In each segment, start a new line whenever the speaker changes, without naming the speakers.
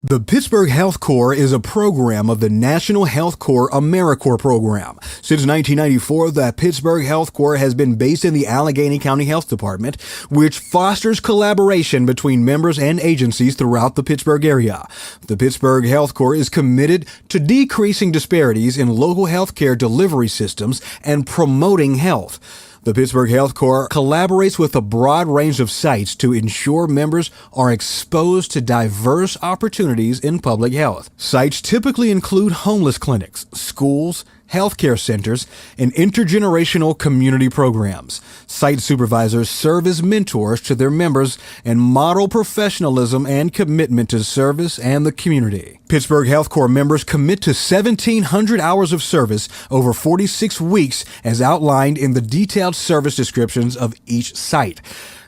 The Pittsburgh Health Corps is a program of the National Health Corps AmeriCorps program. Since 1994, the Pittsburgh Health Corps has been based in the Allegheny County Health Department, which fosters collaboration between members and agencies throughout the Pittsburgh area. The Pittsburgh Health Corps is committed to decreasing disparities in local health care delivery systems and promoting health. The Pittsburgh Health Corps collaborates with a broad range of sites to ensure members are exposed to diverse opportunities in public health. Sites typically include homeless clinics, schools, healthcare centers, and intergenerational community programs. Site supervisors serve as mentors to their members and model professionalism and commitment to service and the community. Pittsburgh Health Corps members commit to 1,700 hours of service over 46 weeks as outlined in the detailed service descriptions of each site.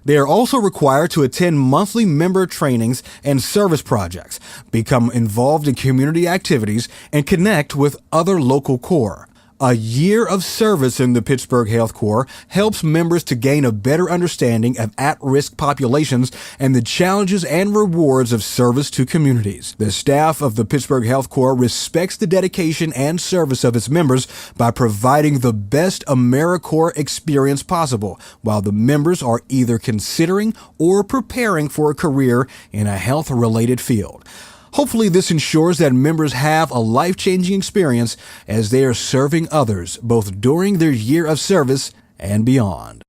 They are also required to attend monthly member trainings and service projects, become involved in community activities, and connect with other local corps. A year of service in the Pittsburgh Health Corps helps members to gain a better understanding of at-risk populations and the challenges and rewards of service to communities. The staff of the Pittsburgh Health Corps respects the dedication and service of its members by providing the best AmeriCorps experience possible, while the members are either considering or preparing for a career in a health-related field. Hopefully, this ensures that members have a life-changing experience as they are serving others, both during their year of service and beyond.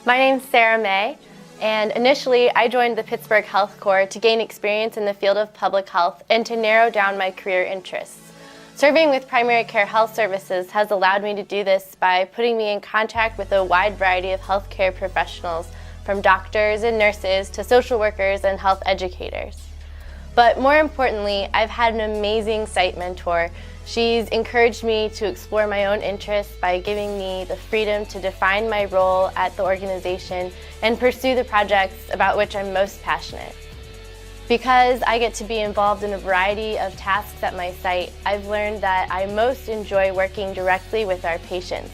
My name's Sara Mae, and initially I joined the Pittsburgh Health Corps to gain experience in the field of public health and to narrow down my career interests. Serving with primary care health services has allowed me to do this by putting me in contact with a wide variety of healthcare professionals, from doctors and nurses to social workers and health educators. But more importantly, I've had an amazing site mentor. She's encouraged me to explore my own interests by giving me the freedom to define my role at the organization and pursue the projects about which I'm most passionate. Because I get to be involved in a variety of tasks at my site, I've learned that I most enjoy working directly with our patients,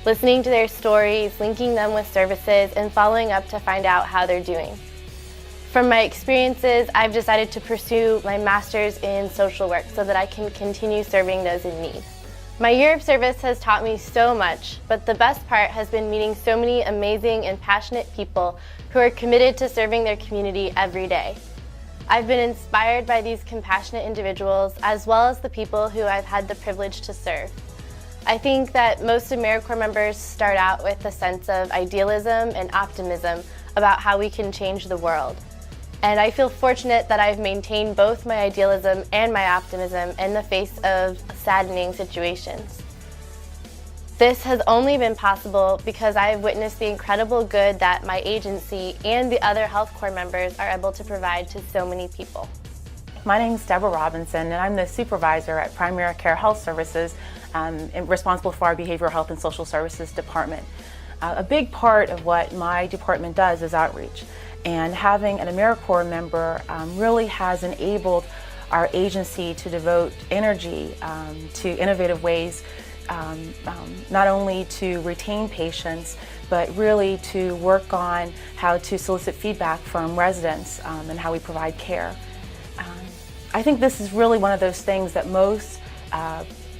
listening to their stories, linking them with services, and following up to find out how they're doing. From my experiences, I've decided to pursue my master's in social work so that I can continue serving those in need. My year of service has taught me so much, but the best part has been meeting so many amazing and passionate people who are committed to serving their community every day. I've been inspired by these compassionate individuals as well as the people who I've had the privilege to serve. I think that most AmeriCorps members start out with a sense of idealism and optimism about how we can change the world. And I feel fortunate that I've maintained both my idealism and my optimism in the face of saddening situations. This has only been possible because I have witnessed the incredible good that my agency and the other Health Corps members are able to provide to so many people.
My name is Debra Robinson, and I'm the supervisor at Primary Care Health Services, and responsible for our Behavioral Health and Social Services department. A big part of what my department does is outreach, and having an AmeriCorps member really has enabled our agency to devote energy to innovative ways, not only to retain patients, but really to work on how to solicit feedback from residents and how we provide care. I think this is really one of those things that most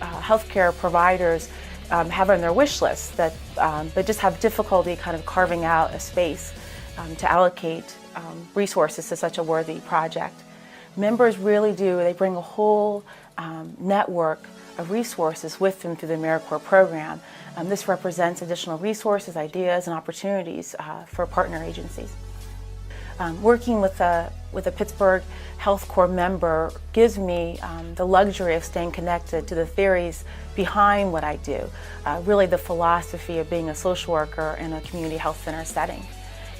healthcare providers have on their wish list, that but just have difficulty kind of carving out a space to allocate resources to such a worthy project. Members really do, they bring a whole network of resources with them through the AmeriCorps program. This represents additional resources, ideas, and opportunities for partner agencies. Working with a Pittsburgh Health Corps member gives me the luxury of staying connected to the theories behind what I do, really the philosophy of being a social worker in a community health center setting.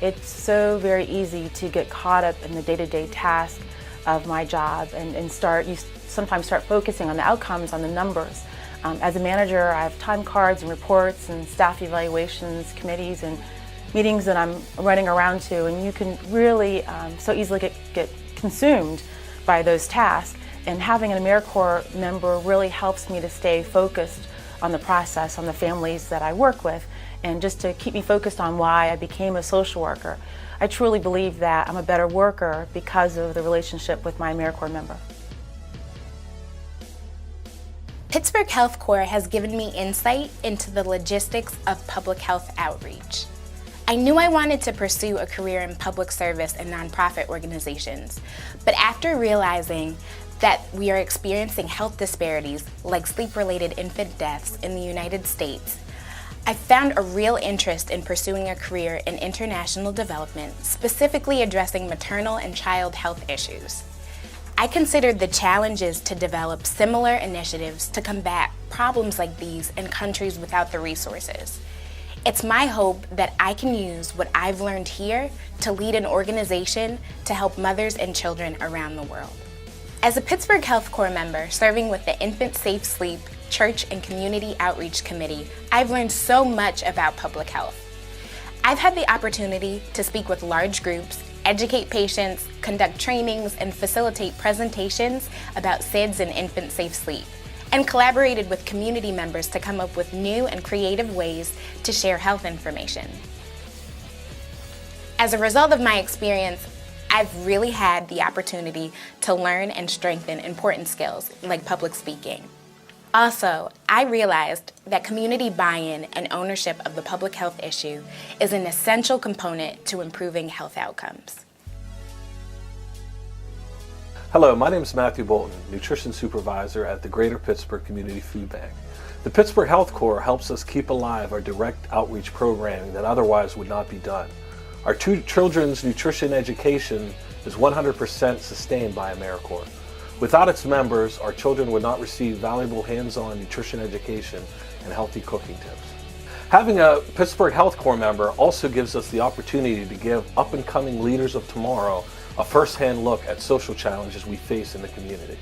It's so very easy to get caught up in the day-to-day task of my job and you sometimes start focusing on the outcomes, on the numbers. As a manager, I have time cards and reports and staff evaluations, committees, and meetings that I'm running around to, and you can really so easily get consumed by those tasks. And having an AmeriCorps member really helps me to stay focused on the process, on the families that I work with, And just to keep me focused on why I became a social worker, I truly believe that I'm a better worker because of the relationship with my AmeriCorps member.
Pittsburgh Health Corps has given me insight into the logistics of public health outreach. I knew I wanted to pursue a career in public service and nonprofit organizations, but after realizing that we are experiencing health disparities like sleep-related infant deaths in the United States, I found a real interest in pursuing a career in international development, specifically addressing maternal and child health issues. I considered the challenges to develop similar initiatives to combat problems like these in countries without the resources. It's my hope that I can use what I've learned here to lead an organization to help mothers and children around the world. As a Pittsburgh Health Corps member serving with the Infant Safe Sleep Church and Community Outreach Committee, I've learned so much about public health. I've had the opportunity to speak with large groups, educate patients, conduct trainings, and facilitate presentations about SIDS and infant safe sleep, and collaborated with community members to come up with new and creative ways to share health information. As a result of my experience, I've really had the opportunity to learn and strengthen important skills like public speaking. Also, I realized that community buy-in and ownership of the public health issue is an essential component to improving health outcomes.
Hello, my name is Matthew Boulton, Nutrition Supervisor at the Greater Pittsburgh Community Food Bank. The Pittsburgh Health Corps helps us keep alive our direct outreach programming that otherwise would not be done. Our children's nutrition education is 100% sustained by AmeriCorps. Without its members, our children would not receive valuable hands-on nutrition education and healthy cooking tips. Having a Pittsburgh Health Corps member also gives us the opportunity to give up-and-coming leaders of tomorrow a first-hand look at social challenges we face in the community.